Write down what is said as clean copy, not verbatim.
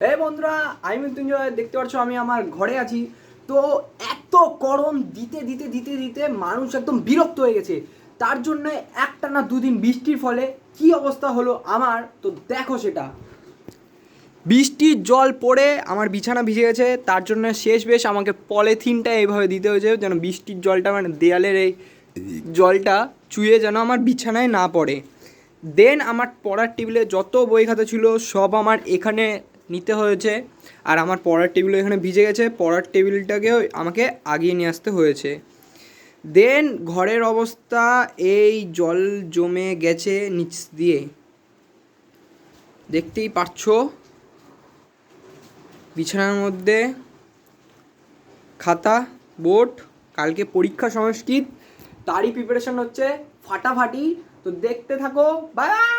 এই বন্ধুরা, আমি মৃত্যুঞ্জয়। দেখতে পাচ্ছ আমি আমার ঘরে আছি। তো এত গরম দিতে দিতে দিতে দিতে মানুষ একদম বিরক্ত হয়ে গেছে। তার জন্য একটানা দুদিন বৃষ্টির ফলে কি অবস্থা হলো আমার, তো দেখো সেটা। বৃষ্টির জল পড়ে আমার বিছানা ভিজে গেছে, তার জন্য শেষ বেশ আমাকে পলিথিনটা এইভাবে দিতে হয়েছে যেন বৃষ্টির জলটা মানে দেয়ালের এই জলটা চুয়ে যেন আমার বিছানায় না পড়ে। দেন আমার পড়ার টেবিলে যত বই খাতা ছিল সব আমার এখানে নিতে হয়েছে। আর আমার পড়ার টেবিল এখানে ভিজে গেছে, পড়ার টেবিলটাকেও আমাকে আগিয়ে নিয়ে আসতে হয়েছে। দেন ঘরের অবস্থা এই, জল জমে গেছে নিচ দিয়ে, দেখতেই পাচ্ছো। বিছানার মধ্যে খাতা, বোর্ড, কালকে পরীক্ষা সংস্কৃত, তারই প্রিপারেশন হচ্ছে ফাটাফাটি। তো দেখতে থাকো, বাই।